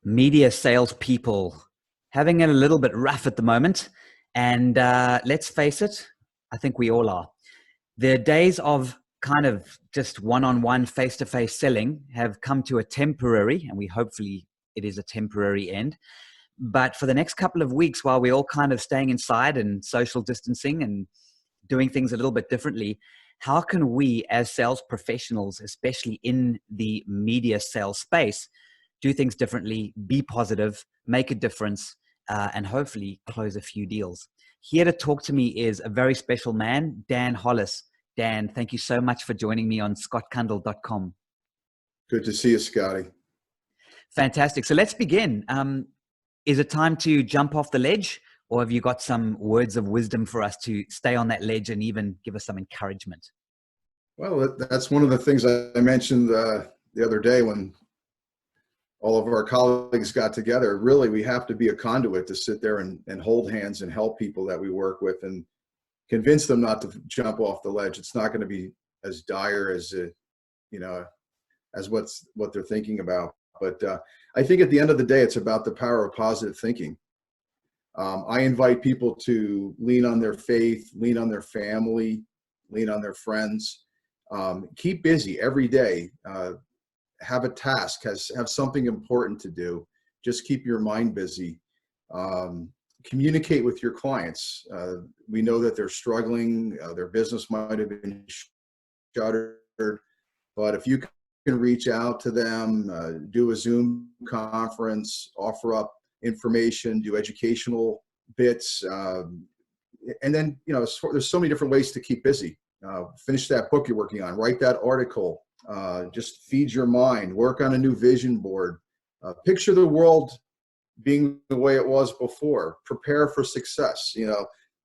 Media salespeople having it a little bit rough at the moment. And let's face it, I think we all are. The days of kind of just one-on-one, face-to-face selling have come to a temporary, and we hopefully it is a temporary end. But for the next couple of weeks, while we're all kind of staying inside and social distancing and doing things a little bit differently, how can we as sales professionals, especially in the media sales space, do things differently, be positive, make a difference, and hopefully close a few deals? Here to talk to me is a very special man, Dan Hollis. Dan, thank you so much for joining me on scottcundill.com. Good to see you, Scotty. Fantastic. So let's begin. Is it time to jump off the ledge, or have you got some words of wisdom for us to stay on that ledge and even give us some encouragement? Well, that's one of the things I mentioned the other day when all of our colleagues got together. Really, we have to be a conduit to sit there and hold hands and help people that we work with and convince them not to jump off the ledge. It's not going to be as dire as as what they're thinking about. But I think at the end of the day, it's about the power of positive thinking. I invite people to lean on their faith, lean on their family, lean on their friends. Keep busy every day. Have a task, have something important to do. Just keep your mind busy. Communicate with your clients. We know that they're struggling. Their business might have been shuttered, but if you can reach out to them, do a Zoom conference, offer up information, do educational bits, and then there's so many different ways to keep busy. Finish that book you're working on, write that article, just feed your mind, work on a new vision board, picture the world being the way it was before, prepare for success.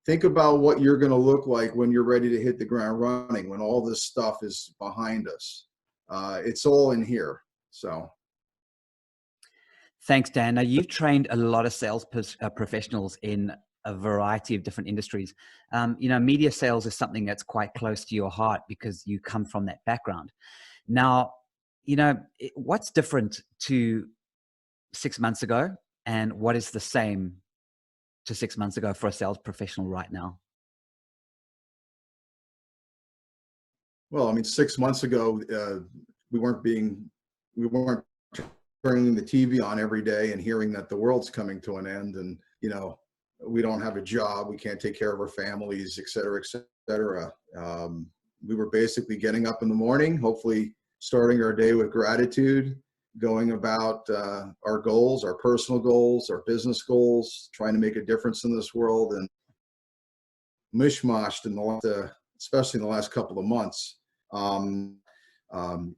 Think about what you're going to look like when you're ready to hit the ground running, when all this stuff is behind us. It's all in here. So thanks, Dan. Now, you've trained a lot of sales professionals in a variety of different industries. Media sales is something that's quite close to your heart because you come from that background. Now, what's different to 6 months ago, and what is the same to 6 months ago for a sales professional right now? Well, 6 months ago, we weren't turning the TV on every day and hearing that the world's coming to an end, and we don't have a job, we can't take care of our families, et cetera, et cetera. We were basically getting up in the morning, hopefully starting our day with gratitude, going about our goals, our personal goals, our business goals, trying to make a difference in this world, and mishmashed especially in the last couple of months.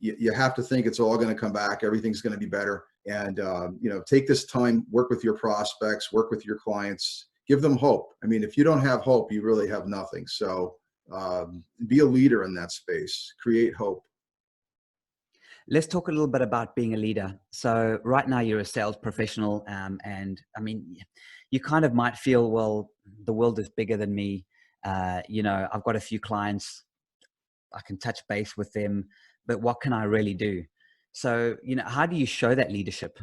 You have to think it's all going to come back. Everything's going to be better. And, take this time, work with your prospects, work with your clients, give them hope. If you don't have hope, you really have nothing. So be a leader in that space, create hope. Let's talk a little bit about being a leader. So right now you're a sales professional, and you kind of might feel, well, the world is bigger than me. I've got a few clients, I can touch base with them, but what can I really do? So, how do you show that leadership?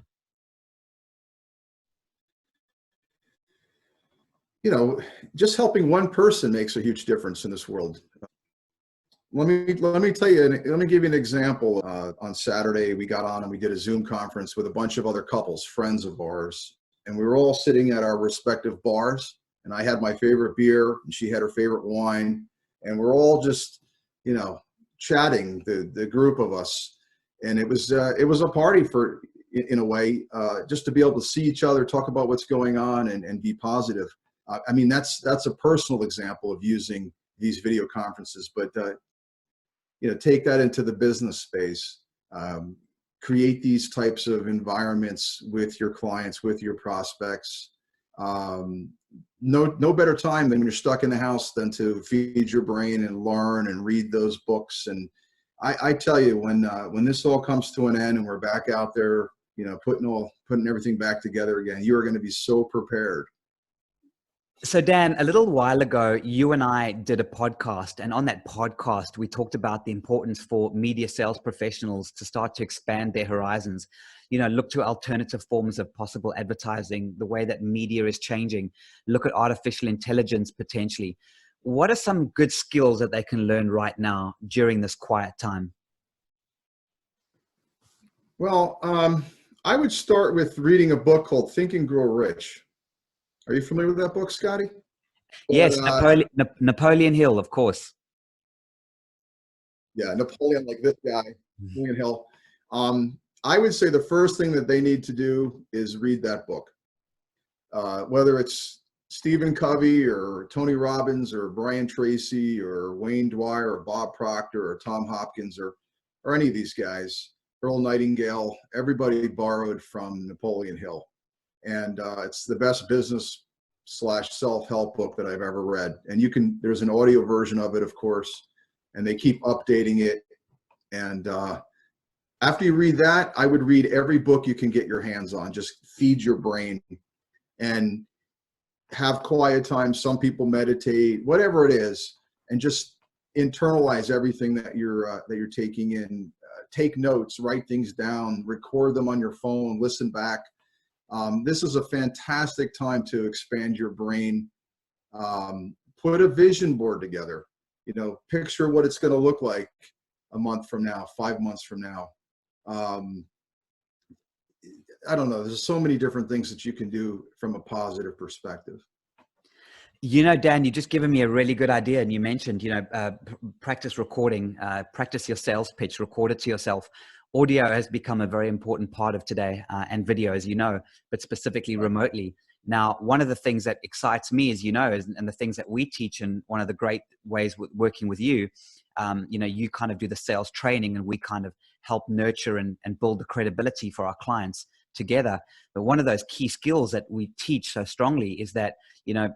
Just helping one person makes a huge difference in this world. Let me tell you, let me give you an example. On Saturday, we got on and we did a Zoom conference with a bunch of other couples, friends of ours, and we were all sitting at our respective bars, and I had my favorite beer and she had her favorite wine, and we're all just, chatting, the group of us. And it was a party in a way, just to be able to see each other, talk about what's going on, and be positive. That's a personal example of using these video conferences, but take that into the business space. Create these types of environments with your clients, with your prospects. No better time than when you're stuck in the house than to feed your brain and learn and read those books. And I tell you, when this all comes to an end and we're back out there, putting everything back together again, you are going to be so prepared. So Dan, a little while ago, you and I did a podcast, and on that podcast, we talked about the importance for media sales professionals to start to expand their horizons. Look to alternative forms of possible advertising, the way that media is changing, look at artificial intelligence potentially. What are some good skills that they can learn right now during this quiet time? Well, I would start with reading a book called Think and Grow Rich. Are you familiar with that book, Scotty? But Yes, Napoleon Hill, of course. yeah, Napoleon, like this guy, Napoleon Hill. I would say the first thing that they need to do is read that book. Whether it's Stephen Covey or Tony Robbins or Brian Tracy or Wayne Dwyer or Bob Proctor or Tom Hopkins or any of these guys, Earl Nightingale, everybody borrowed from Napoleon Hill. And it's the best business / self-help book that I've ever read. And there's an audio version of it, of course, and they keep updating it. And after you read that, I would read every book you can get your hands on. Just feed your brain and have quiet time. Some people meditate, whatever it is, and just internalize everything that you're taking in. Take notes, write things down, record them on your phone, listen back. This is a fantastic time to expand your brain. Put a vision board together. Picture what it's going to look like a month from now, 5 months from now. I don't know. There's so many different things that you can do from a positive perspective. Dan, you just given me a really good idea. And you mentioned, practice recording, practice your sales pitch, record it to yourself. Audio has become a very important part of today, and video, as you know, but specifically remotely. Now, one of the things that excites me, as you know, and the things that we teach, and one of the great ways with working with you, you kind of do the sales training, and we kind of help nurture and build the credibility for our clients together. But one of those key skills that we teach so strongly is that,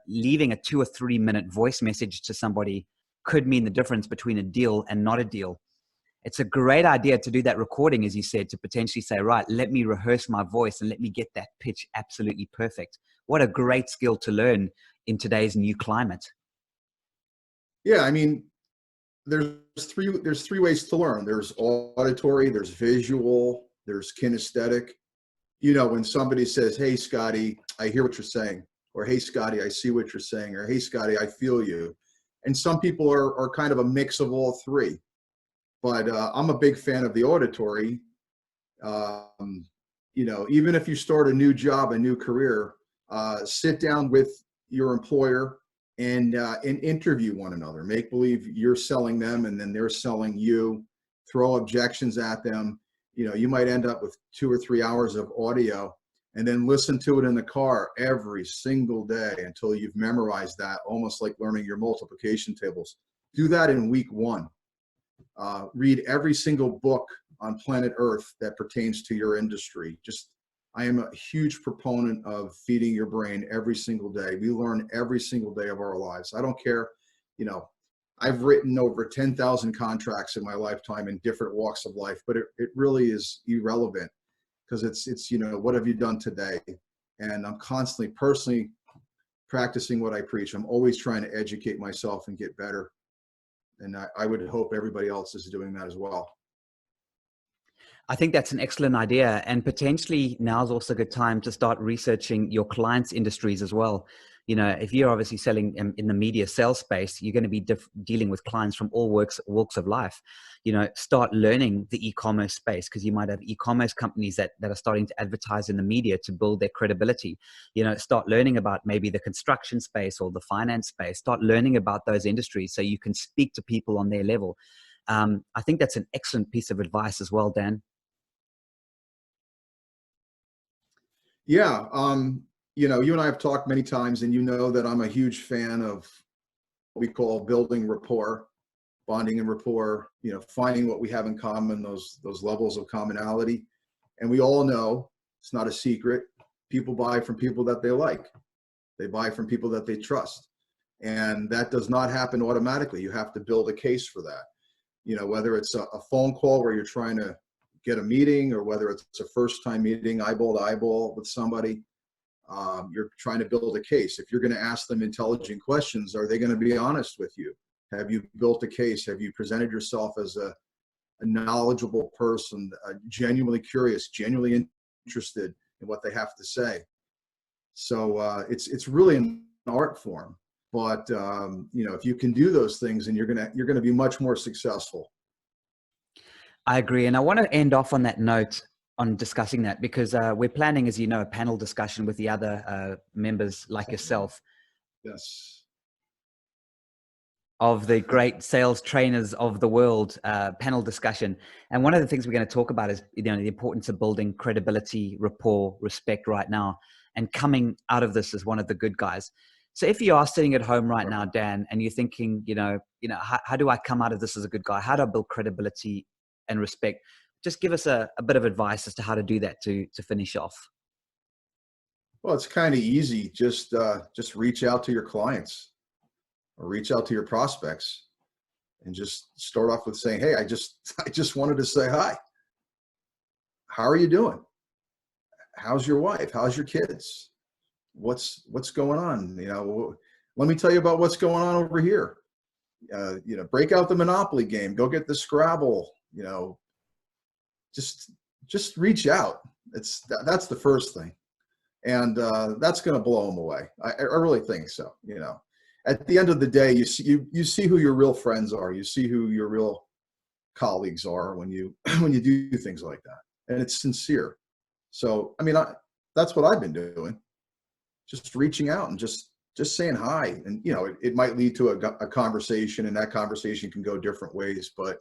leaving a 2 or 3 minute voice message to somebody could mean the difference between a deal and not a deal. It's a great idea to do that recording, as you said, to potentially say, right, let me rehearse my voice and let me get that pitch absolutely perfect. What a great skill to learn in today's new climate. Yeah, I mean, there's three ways to learn. There's auditory, there's visual, there's kinesthetic. When somebody says, "Hey, Scotty, I hear what you're saying," or "Hey, Scotty, I see what you're saying," or "Hey, Scotty, I feel you." And some people are kind of a mix of all three. But I'm a big fan of the auditory. Even if you start a new job, a new career, sit down with your employer and interview one another. Make believe you're selling them and then they're selling you. Throw objections at them. You might end up with 2 or 3 hours of audio and then listen to it in the car every single day until you've memorized that, almost like learning your multiplication tables. Do that in week 1. Read every single book on planet Earth that pertains to your industry. I am a huge proponent of feeding your brain every single day. We learn every single day of our lives. I don't care, I've written over 10,000 contracts in my lifetime in different walks of life, but it really is irrelevant because it's what have you done today? And I'm constantly personally practicing what I preach. I'm always trying to educate myself and get better. And I would hope everybody else is doing that as well. I think that's an excellent idea. And potentially now is also a good time to start researching your clients' industries as well. If you're obviously selling in the media sales space, you're going to be dealing with clients from all walks of life. Start learning the e-commerce space, because you might have e-commerce companies that are starting to advertise in the media to build their credibility. Start learning about maybe the construction space or the finance space. Start learning about those industries so you can speak to people on their level. I think that's an excellent piece of advice as well, Dan. Yeah. You and I have talked many times, and that I'm a huge fan of what we call building rapport, bonding and rapport, finding what we have in common, those levels of commonality. And we all know, it's not a secret, people buy from people that they like. They buy from people that they trust. And that does not happen automatically. You have to build a case for that. Whether it's a phone call where you're trying to get a meeting, or whether it's a first time meeting eyeball to eyeball with somebody, You're trying to build a case. If you're going to ask them intelligent questions, are they going to be honest with you? Have you built a case? Have you presented yourself as a knowledgeable person, genuinely curious, genuinely interested in what they have to say? So it's really an art form, but if you can do those things, and you're gonna be much more successful. I agree. And I want to end off on that note on discussing that, because we're planning, as you know, a panel discussion with the other members like yourself. Yes. Of the great sales trainers of the world, panel discussion. And one of the things we're going to talk about is, the importance of building credibility, rapport, respect right now, and coming out of this as one of the good guys. So if you are sitting at home right now, Dan, and you're thinking, how do I come out of this as a good guy? How do I build credibility and respect? Just give us a bit of advice as to how to do that to finish off. Well, it's kind of easy. Just reach out to your clients, or reach out to your prospects, and just start off with saying, "Hey, I just wanted to say hi. How are you doing? How's your wife? How's your kids? What's going on? Let me tell you about what's going on over here. Break out the Monopoly game. Go get the Scrabble. Just reach out. That's the first thing, and that's going to blow them away. I really think so. At the end of the day, you see who your real friends are. You see who your real colleagues are when you do things like that, and it's sincere. So, that's what I've been doing, just reaching out and just saying hi. And it might lead to a conversation, and that conversation can go different ways. But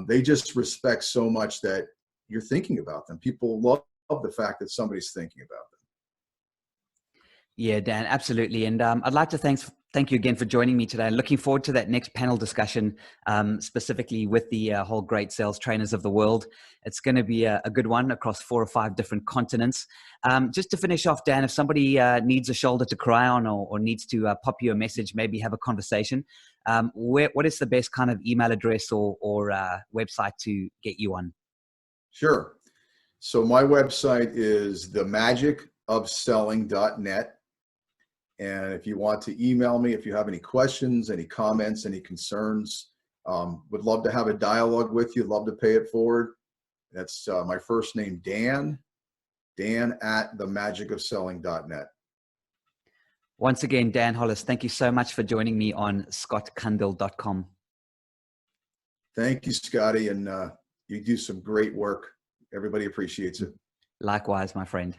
they just respect so much that you're thinking about them. People love the fact that somebody's thinking about them. Yeah, Dan, absolutely. And I'd like to thank you again for joining me today. Looking forward to that next panel discussion, specifically with the whole great sales trainers of the world. It's going to be a good one across 4 or 5 different continents. Just to finish off, Dan, if somebody needs a shoulder to cry on, or needs to pop you a message, maybe have a conversation, what is the best kind of email address or website to get you on? Sure. So my website is themagicofselling.net. And if you want to email me, if you have any questions, any comments, any concerns, would love to have a dialogue with you. Love to pay it forward. That's my first name, Dan at themagicofselling.net. Once again, Dan Hollis, thank you so much for joining me on scottcundill.com. Thank you, Scotty. And you do some great work. Everybody appreciates it. Likewise, my friend.